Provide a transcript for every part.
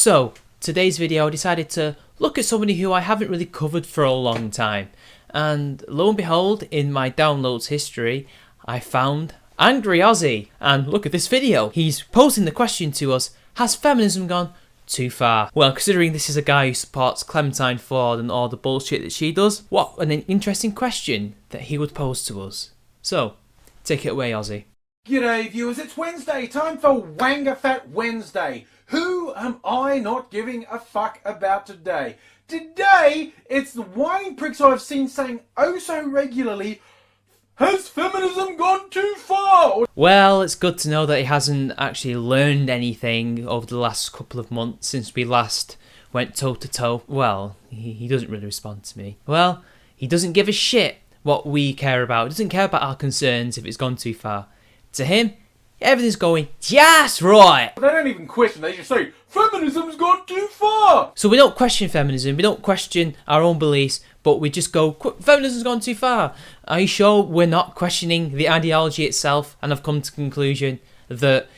So, today's video I decided to look at somebody who I haven't really covered for a long time. And lo and behold, in my downloads history, I found Angry Aussie. And look at this video. He's posing the question to us, has feminism gone too far? Well, considering this is a guy who supports Clementine Ford and all the bullshit that she does, what an interesting question that he would pose to us. So, take it away, Aussie. G'day viewers, it's Wednesday, time for Wanga Fat Wednesday. Who am I not giving a fuck about today? Today, it's the whining pricks I've seen saying oh so regularly, has feminism gone too far? Well, it's good to know that he hasn't actually learned anything over the last couple of months since we last went toe to toe. Well, he doesn't really respond to me. Well, he doesn't give a shit what we care about. He doesn't care about our concerns if it's gone too far. To him, everything's going just right. They don't even question, they just say, feminism's gone too far. So we don't question feminism, we don't question our own beliefs, but we just go, feminism's gone too far. Are you sure we're not questioning the ideology itself and have come to the conclusion that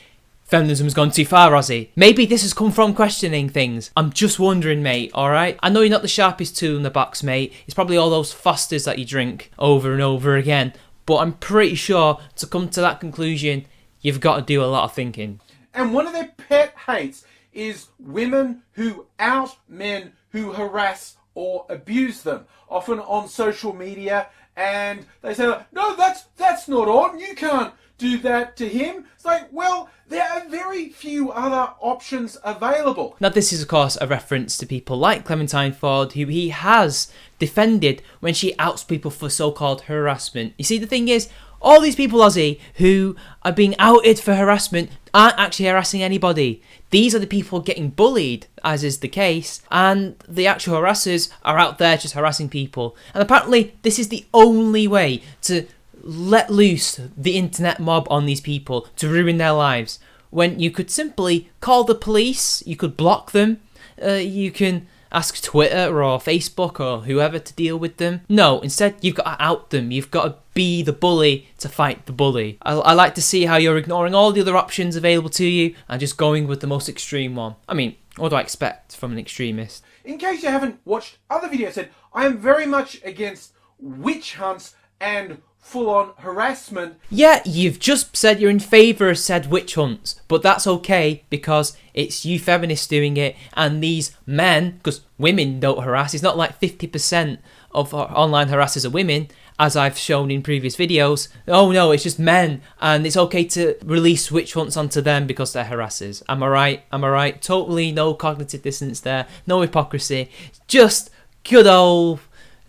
feminism's gone too far, Aussie? Maybe this has come from questioning things. I'm just wondering, mate, alright? I know you're not the sharpest tool in the box, mate. It's probably all those Fosters that you drink over and over again. But I'm pretty sure to come to that conclusion, you've got to do a lot of thinking. And one of their pet hates is women who out men who harass or abuse them, often on social media, and they say, no, that's not on, you can't do that to him. It's like, well, there are very few other options available. Now this is of course a reference to people like Clementine Ford, who he has defended when she outs people for so-called harassment. You see, the thing is, all these people, Aussie, who are being outed for harassment aren't actually harassing anybody. These are the people getting bullied, as is the case, and the actual harassers are out there just harassing people. And apparently this is the only way to let loose the internet mob on these people to ruin their lives, when you could simply call the police, you could block them, you can ask Twitter or Facebook or whoever to deal with them. No, instead you've got to out them, you've got to be the bully to fight the bully. I like to see how you're ignoring all the other options available to you and just going with the most extreme one. I mean, what do I expect from an extremist? In case you haven't watched other videos, said I am very much against witch hunts and full-on harassment. Yeah, you've just said you're in favour of said witch hunts, but that's okay because it's you feminists doing it, and these men, because women don't harass, it's not like 50% of online harassers are women, as I've shown in previous videos. Oh no, it's just men, and it's okay to release witch hunts onto them because they're harassers. Am I right? Am I right? Totally no cognitive dissonance there, no hypocrisy, just good old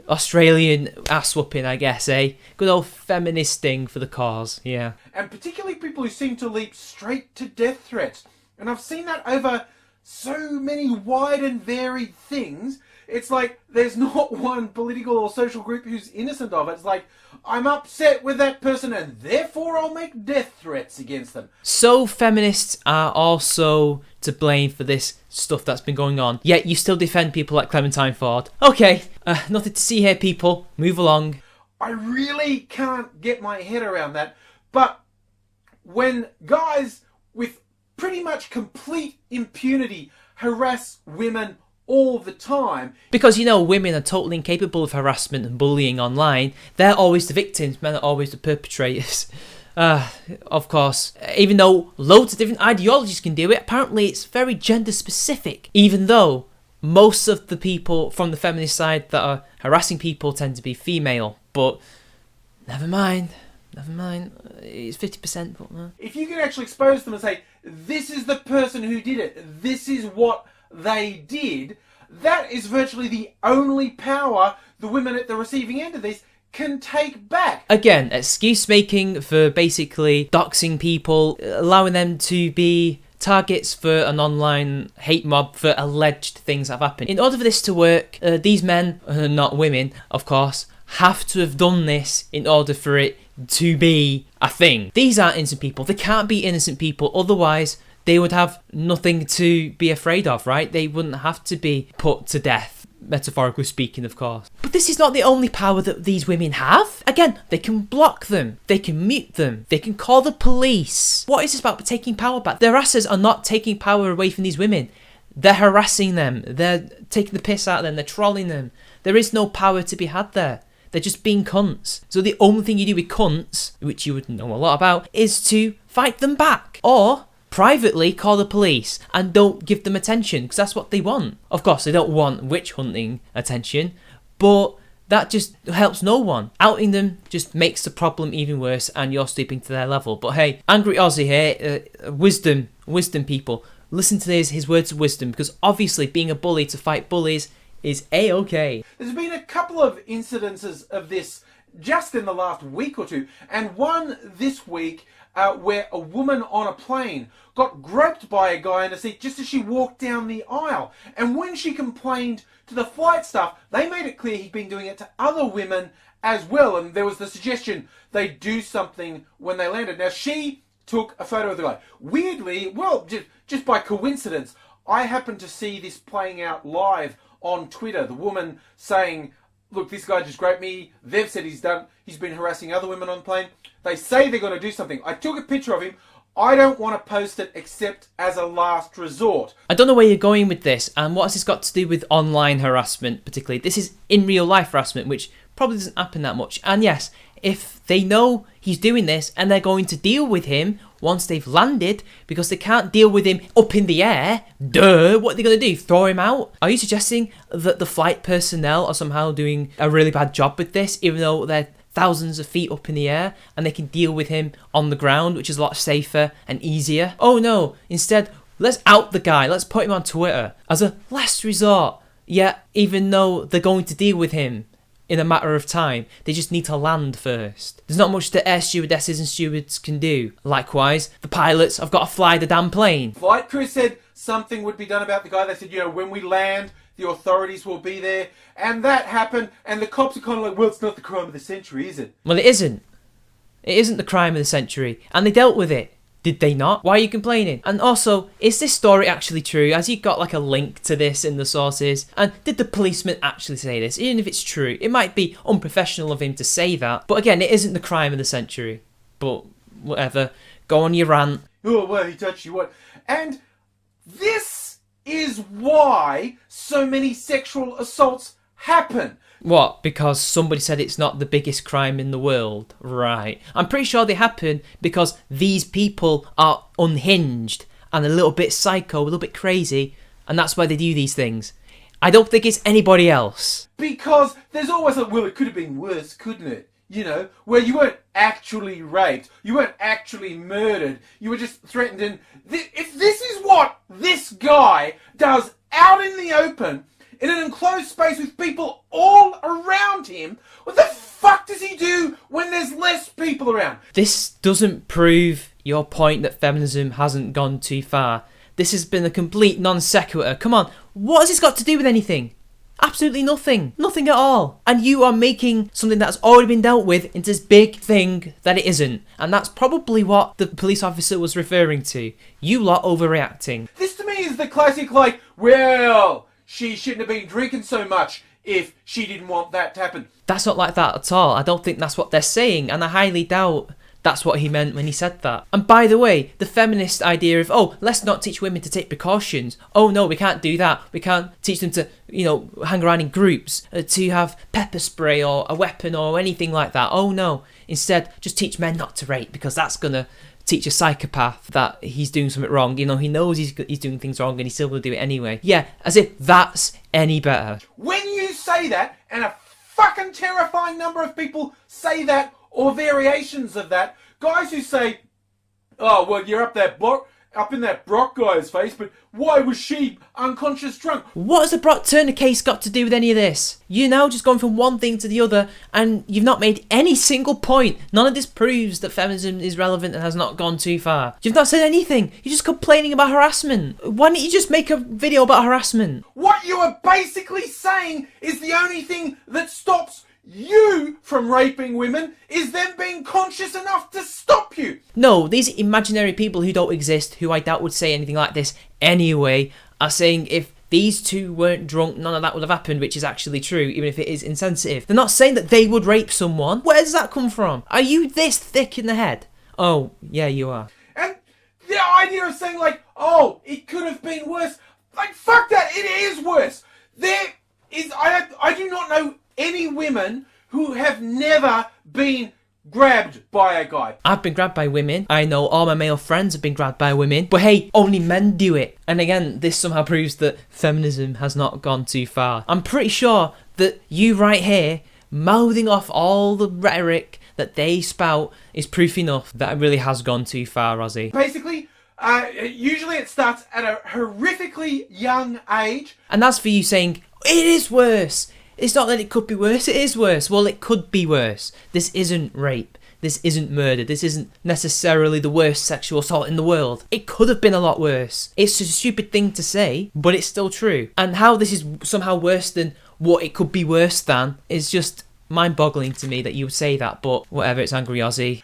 Australian ass whooping, I guess, eh? Good old feminist thing for the cause, yeah. And particularly people who seem to leap straight to death threats. And I've seen that over so many wide and varied things. It's like there's not one political or social group who's innocent of it. It's like, I'm upset with that person and therefore I'll make death threats against them. So feminists are also to blame for this stuff that's been going on, yet you still defend people like Clementine Ford. Okay, nothing to see here, people. Move along. I really can't get my head around that, but when guys with pretty much complete impunity harass women all the time. Because, you know, women are totally incapable of harassment and bullying online. They're always the victims, men are always the perpetrators. Of course, even though loads of different ideologies can do it, apparently it's very gender specific. Even though most of the people from the feminist side that are harassing people tend to be female. But never mind. It's 50%. But, If you can actually expose them and say, this is the person who did it, this is what they did, that is virtually the only power the women at the receiving end of this can take back. Again, excuse making for basically doxing people, allowing them to be targets for an online hate mob for alleged things that have happened. In order for this to work, these men, not women, of course, have to have done this in order for it to be a thing. These aren't innocent people. They can't be innocent people, otherwise they would have nothing to be afraid of, right? They wouldn't have to be put to death, metaphorically speaking, of course. But this is not the only power that these women have. Again, they can block them, they can mute them, they can call the police. What is this about taking power back? The harassers are not taking power away from these women. They're harassing them. They're taking the piss out of them. They're trolling them. There is no power to be had there. They're just being cunts. So the only thing you do with cunts, which you would know a lot about, is to fight them back. Or privately call the police and don't give them attention, because that's what they want. Of course, they don't want witch hunting attention, but that just helps no one. Outing them just makes the problem even worse, and you're stooping to their level. But hey, Angry Aussie here, wisdom people, listen to his words of wisdom, because obviously being a bully to fight bullies is A-okay. There's been a couple of incidences of this just in the last week or two, and one this week where a woman on a plane got groped by a guy in a seat just as she walked down the aisle. And when she complained to the flight staff, they made it clear he'd been doing it to other women as well, and there was the suggestion they do something when they landed. Now, she took a photo of the guy. Weirdly, well, just by coincidence, I happened to see this playing out live on Twitter. The woman saying, look, this guy just groped me. They've said he's been harassing other women on the plane. They say they're going to do something. I took a picture of him. I don't want to post it except as a last resort. I don't know where you're going with this, and what has this got to do with online harassment particularly? This is in real life harassment, which probably doesn't happen that much. And yes, if they know he's doing this and they're going to deal with him once they've landed, because they can't deal with him up in the air, duh, what are they going to do? Throw him out? Are you suggesting that the flight personnel are somehow doing a really bad job with this, even though they're thousands of feet up in the air and they can deal with him on the ground, which is a lot safer and easier? Oh no, instead, let's out the guy, let's put him on Twitter as a last resort. Yeah, even though they're going to deal with him in a matter of time, they just need to land first. There's not much that air stewardesses and stewards can do. Likewise, the pilots have got to fly the damn plane. Flight crew said something would be done about the guy. They said, when we land, the authorities will be there. And that happened, and the cops are kind of like, well, it's not the crime of the century, is it? Well, it isn't. It isn't the crime of the century. And they dealt with it. Did they not? Why are you complaining? And also, is this story actually true? Has he got like a link to this in the sources? And did the policeman actually say this? Even if it's true, it might be unprofessional of him to say that. But again, it isn't the crime of the century. But whatever. Go on your rant. Oh, well, he touched you, what? And this is why so many sexual assaults happen. What? Because somebody said it's not the biggest crime in the world? Right. I'm pretty sure they happen because these people are unhinged and a little bit psycho, a little bit crazy, and that's why they do these things. I don't think it's anybody else. Because there's always a, well, it could have been worse, couldn't it? Where you weren't actually raped, you weren't actually murdered, you were just threatened. And if this is what this guy does out in the open, in an enclosed space with people all around him, what the fuck does he do when there's less people around? This doesn't prove your point that feminism hasn't gone too far. This has been a complete non sequitur. Come on, what has this got to do with anything? Absolutely nothing. Nothing at all. And you are making something that's already been dealt with into this big thing that it isn't. And that's probably what the police officer was referring to. You lot overreacting. This to me is the classic, well, she shouldn't have been drinking so much if she didn't want that to happen. That's not like that at all. I don't think that's what they're saying, and I highly doubt that's what he meant when he said that. And by the way, the feminist idea of, let's not teach women to take precautions. Oh no, we can't do that. We can't teach them to, hang around in groups, to have pepper spray or a weapon or anything like that. Oh no. Instead, just teach men not to rape, because that's going to teach a psychopath that he's doing something wrong. He knows he's doing things wrong and he still will do it anyway. Yeah, as if that's any better. When you say that, and a fucking terrifying number of people say that, or variations of that, guys who say, oh, well, you're up in that Brock guy's face, but why was she unconscious drunk? What has the Brock Turner case got to do with any of this? You're now just going from one thing to the other, and you've not made any single point. None of this proves that feminism is relevant and has not gone too far. You've not said anything. You're just complaining about harassment. Why don't you just make a video about harassment? What you are basically saying is the only thing that stops you from raping women is them being conscious enough to stop you. No, these imaginary people who don't exist, who I doubt would say anything like this anyway, are saying if these two weren't drunk, none of that would have happened, which is actually true, even if it is insensitive. They're not saying that they would rape someone. Where does that come from? Are you this thick in the head? Oh, yeah, you are. And the idea of saying it could have been worse, Like, fuck that, it is worse. I do not know any women who have never been grabbed by a guy. I've been grabbed by women. I know all my male friends have been grabbed by women. But hey, only men do it. And again, this somehow proves that feminism has not gone too far. I'm pretty sure that you right here, mouthing off all the rhetoric that they spout, is proof enough that it really has gone too far, Aussie. Basically, usually it starts at a horrifically young age. And that's for you saying, it is worse. It's not that it could be worse, it is worse. Well, it could be worse. This isn't rape. This isn't murder. This isn't necessarily the worst sexual assault in the world. It could have been a lot worse. It's a stupid thing to say, but it's still true. And how this is somehow worse than what it could be worse than is just mind-boggling to me that you would say that, but whatever, it's Angry Aussie.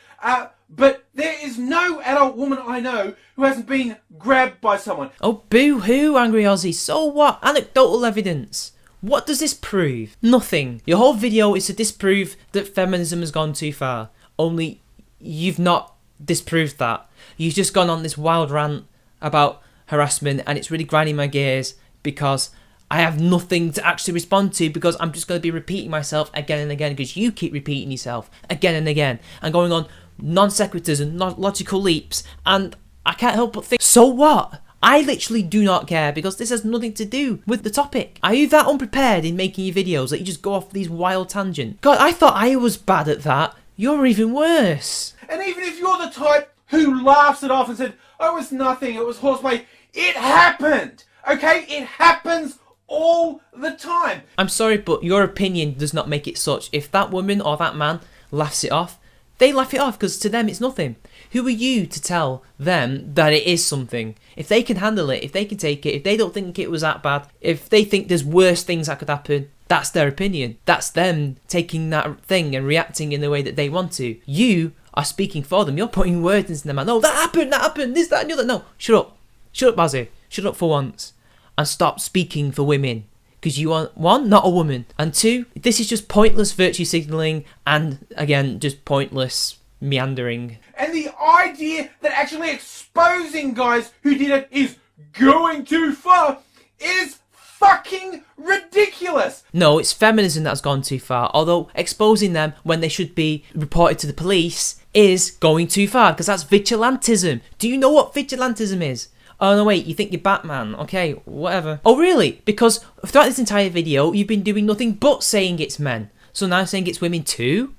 But there is no adult woman I know who hasn't been grabbed by someone. Oh, boo-hoo, Angry Aussie. So what? Anecdotal evidence. What does this prove? Nothing. Your whole video is to disprove that feminism has gone too far. Only you've not disproved that. You've just gone on this wild rant about harassment, and it's really grinding my gears because I have nothing to actually respond to, because I'm just going to be repeating myself again and again because you keep repeating yourself again and again and going on non sequiturs and logical leaps, and I can't help but think, so what? I literally do not care because this has nothing to do with the topic. Are you that unprepared in making your videos that you just go off these wild tangents? God, I thought I was bad at that. You're even worse. And even if you're the type who laughs it off and said, oh, it was nothing, it was horseplay, it happened, okay? It happens all the time. I'm sorry, but your opinion does not make it such. If that woman or that man laughs it off, they laugh it off because to them it's nothing. Who are you to tell them that it is something? If they can handle it, if they can take it, if they don't think it was that bad, if they think there's worse things that could happen, that's their opinion. That's them taking that thing and reacting in the way that they want to. You are speaking for them. You're putting words into their mouth. No, that happened, this, that, and the other. No, shut up. Shut up, Bazzy. Shut up for once. And stop speaking for women. Because you are, one, not a woman. And two, this is just pointless virtue signalling and, again, just pointless meandering. And the idea that actually exposing guys who did it is going too far is fucking ridiculous. No, it's feminism that's gone too far. Although exposing them when they should be reported to the police is going too far, because that's vigilantism. Do you know what vigilantism is? Oh no, wait, you think you're Batman. Okay, whatever. Oh really? Because throughout this entire video, you've been doing nothing but saying it's men. So now saying it's women too?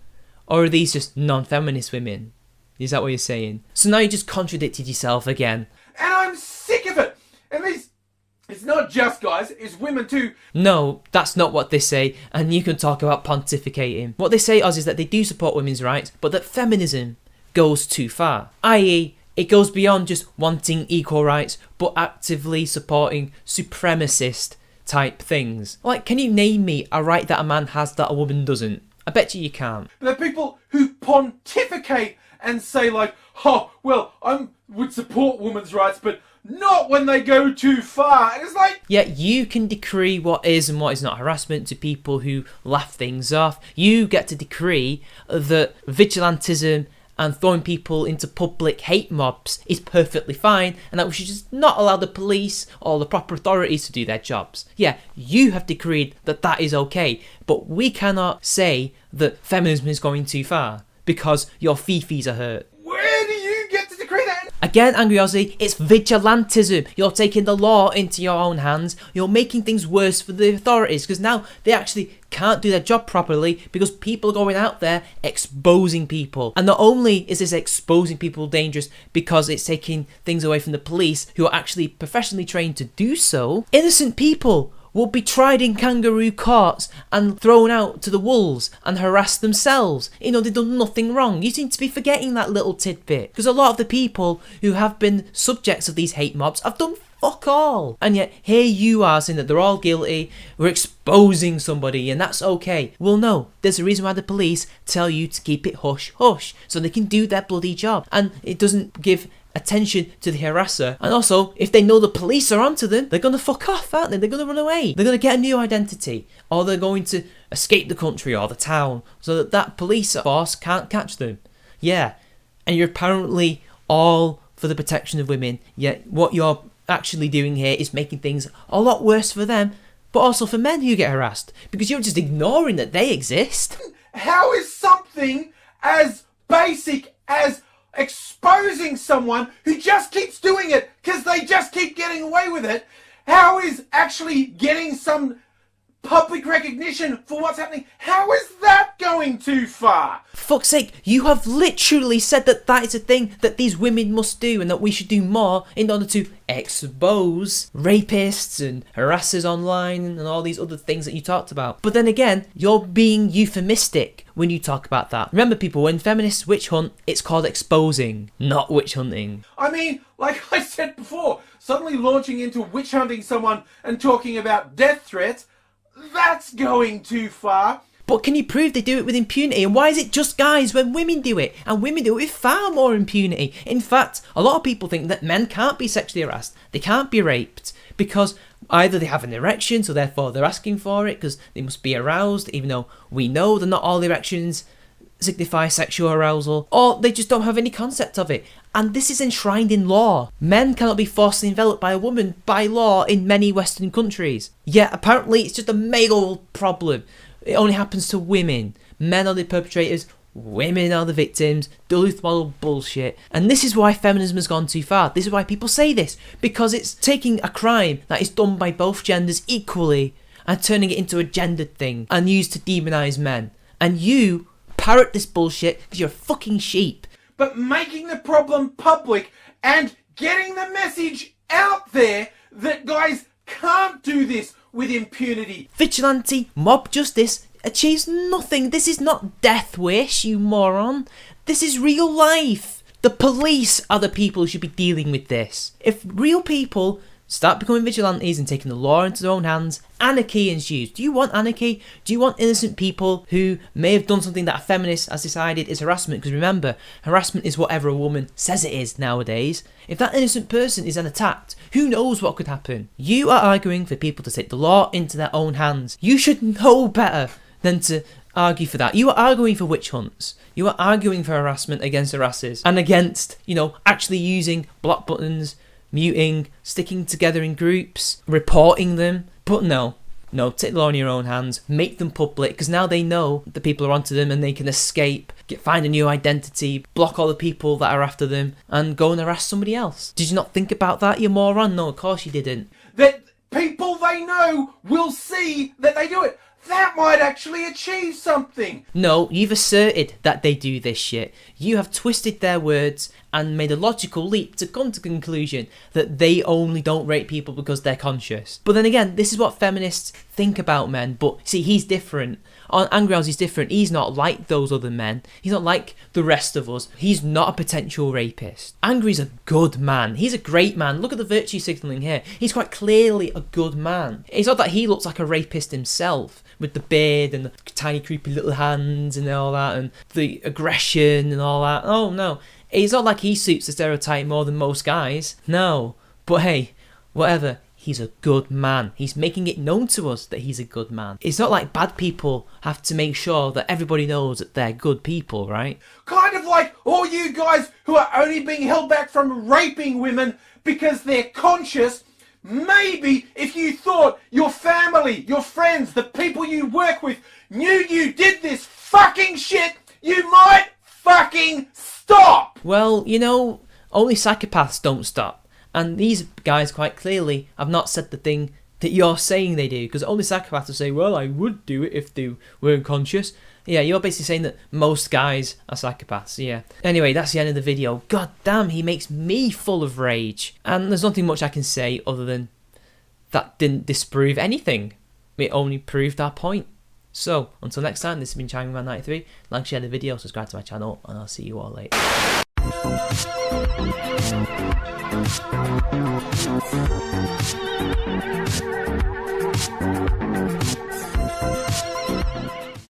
Or are these just non-feminist women? Is that what you're saying? So now you just contradicted yourself again. And I'm sick of it. And it's not just guys, it's women too. No, that's not what they say, and you can talk about pontificating. What they say, Oz, is that they do support women's rights, but that feminism goes too far. I.e., it goes beyond just wanting equal rights, but actively supporting supremacist type things. Like, can you name me a right that a man has that a woman doesn't? I bet you can't. There are people who pontificate and say like, oh, well, I would support women's rights, but not when they go too far. And it's like... Yeah, you can decree what is and what is not harassment to people who laugh things off. You get to decree that vigilantism and throwing people into public hate mobs is perfectly fine, and that we should just not allow the police or the proper authorities to do their jobs. Yeah, you have decreed that that is okay, but we cannot say that feminism is going too far because your fifis are hurt. Where do you get to decree that? Again, Angry Aussie, it's vigilantism. You're taking the law into your own hands. You're making things worse for the authorities because now they actually can't do their job properly because people are going out there exposing people. And not only is this exposing people dangerous because it's taking things away from the police who are actually professionally trained to do so, innocent people will be tried in kangaroo courts and thrown out to the wolves and harassed themselves. You know, they've done nothing wrong. You seem to be forgetting that little tidbit. Because a lot of the people who have been subjects of these hate mobs have done fuck all. And yet, here you are saying that they're all guilty, we're exposing somebody, and that's okay. Well, no, there's a reason why the police tell you to keep it hush hush, so they can do their bloody job. And it doesn't give attention to the harasser. And also, if they know the police are onto them, they're going to fuck off, aren't they? They're going to run away. They're going to get a new identity, or they're going to escape the country or the town so that that police force can't catch them. Yeah, and you're apparently all for the protection of women, yet what you're actually doing here is making things a lot worse for them, but also for men who get harassed, because you're just ignoring that they exist. How is something as basic as exposing someone who just keeps doing it because they just keep getting away with it, how is actually getting some public recognition for what's happening, how is that going too far? For fuck's sake, you have literally said that that is a thing that these women must do and that we should do more in order to expose rapists and harassers online and all these other things that you talked about. But then again, you're being euphemistic when you talk about that. Remember, people, when feminists witch hunt, it's called exposing, not witch hunting. I mean, like I said before, suddenly launching into witch hunting someone and talking about death threats, that's going too far. But can you prove they do it with impunity? And why is it just guys when women do it? And women do it with far more impunity. In fact, a lot of people think that men can't be sexually harassed. They can't be raped because either they have an erection, so therefore they're asking for it because they must be aroused, even though we know that not all erections signify sexual arousal, or they just don't have any concept of it. And this is enshrined in law. Men cannot be forcibly enveloped by a woman by law in many Western countries. Yet apparently it's just a male problem. It only happens to women. Men are the perpetrators, women are the victims. Duluth model bullshit. And this is why feminism has gone too far. This is why people say this. Because it's taking a crime that is done by both genders equally and turning it into a gendered thing and used to demonise men. And you parrot this bullshit because you're a fucking sheep. But making the problem public and getting the message out there that guys can't do this with impunity. Vigilante mob justice achieves nothing. This is not Death Wish, you moron. This is real life. The police are the people who should be dealing with this. If real people start becoming vigilantes and taking the law into their own hands, anarchy ensues. Do you want anarchy? Do you want innocent people who may have done something that a feminist has decided is harassment? Because remember, harassment is whatever a woman says it is nowadays. If that innocent person is then attacked, who knows what could happen? You are arguing for people to take the law into their own hands. You should know better than to argue for that. You are arguing for witch hunts. You are arguing for harassment against harassers and against, actually using block buttons, muting, sticking together in groups, reporting them. But no, take the law in your own hands, make them public, because now they know the people are onto them and they can escape, find a new identity, block all the people that are after them, and go and harass somebody else. Did you not think about that, you moron? No, of course you didn't. That people they know will see that they do it. That might actually achieve something. No, you've asserted that they do this shit. You have twisted their words and made a logical leap to come to the conclusion that they only don't rape people because they're conscious. But then again, this is what feminists think about men. But see, he's different. Angry Ozzy's different. He's not like those other men. He's not like the rest of us. He's not a potential rapist. Angry's a good man. He's a great man. Look at the virtue signalling here. He's quite clearly a good man. It's not that he looks like a rapist himself, with the beard and the tiny creepy little hands and all that, and the aggression and all that. Oh no, it's not like he suits the stereotype more than most guys. No, but hey, whatever. He's a good man. He's making it known to us that he's a good man. It's not like bad people have to make sure that everybody knows that they're good people, right? Kind of like all you guys who are only being held back from raping women because they're conscious. Maybe if you thought your family, your friends, the people you work with knew you did this fucking shit, you might fucking stop! Well, only psychopaths don't stop. And these guys quite clearly have not said the thing that you're saying they do, because only psychopaths will say, well, I would do it if they weren't conscious. Yeah, you're basically saying that most guys are psychopaths, yeah. Anyway, that's the end of the video. God damn, he makes me full of rage. And there's nothing much I can say other than that didn't disprove anything. It only proved our point. So, until next time, this has been ChimingMan93. Like, share the video, subscribe to my channel, and I'll see you all later.